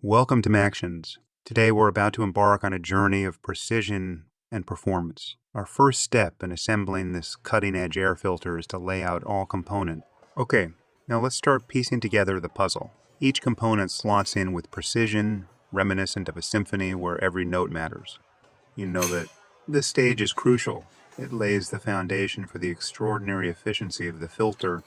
Welcome to Mactions. Today we're about to embark on a journey of precision and performance. Our first step in assembling this cutting-edge air filter is to lay out all components. Okay, now let's start piecing together the puzzle. Each component slots in with precision, reminiscent of a symphony where every note matters. You know that this stage is crucial. It lays the foundation for the extraordinary efficiency of the filter.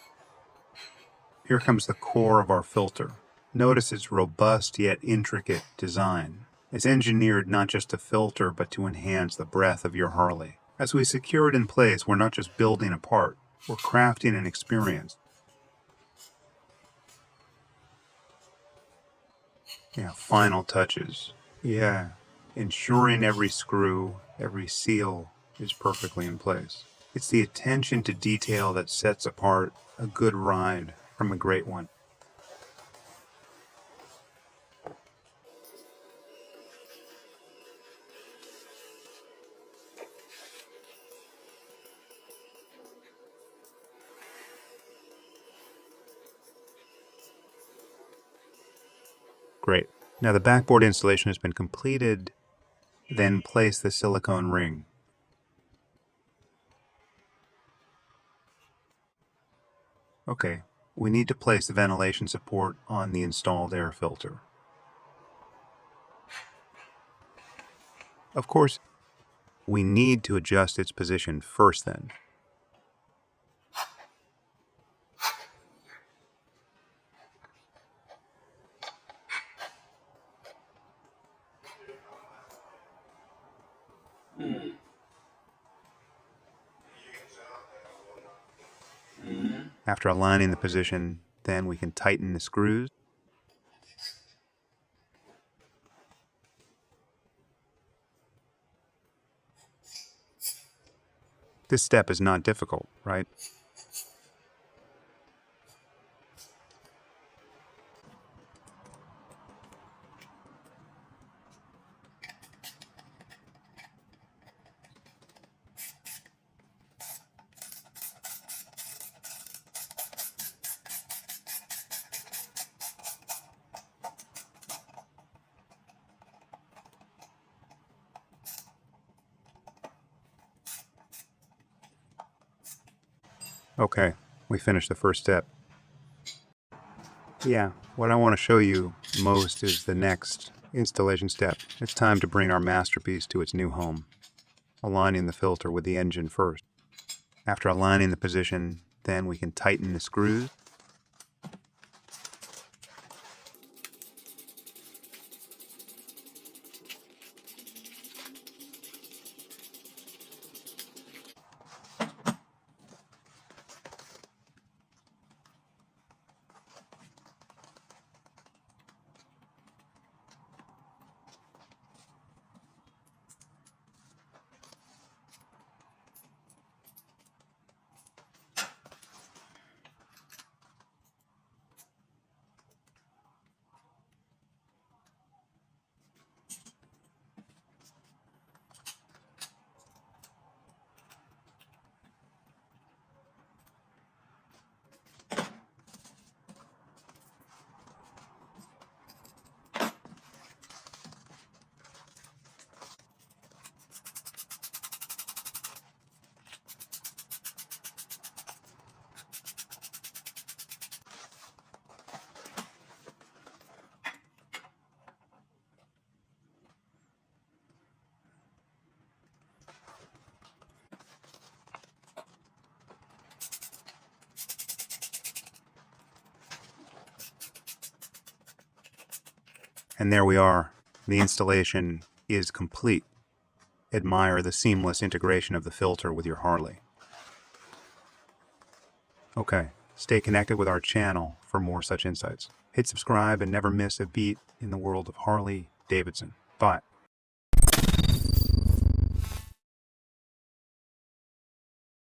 Here comes the core of our filter. Notice its robust yet intricate design. It's engineered not just to filter, but to enhance the breath of your Harley. As we secure it in place, we're not just building a part, we're crafting an experience. Final touches. Ensuring every screw, every seal is perfectly in place. It's the attention to detail that sets apart a good ride from a great one. Great. Now the backboard installation has been completed. Then place the silicone ring. Okay, we need to place the ventilation support on the installed air filter. Of course, we need to adjust its position first then. After aligning the position, then we can tighten the screws. This step is not difficult, right? Okay, we finished the first step. What I want to show you most is the next installation step. It's time to bring our masterpiece to its new home. Aligning the filter with the engine first. After aligning the position, then we can tighten the screws. And there we are. The installation is complete. Admire the seamless integration of the filter with your Harley. Okay, stay connected with our channel for more such insights. Hit subscribe and never miss a beat in the world of Harley-Davidson. Bye.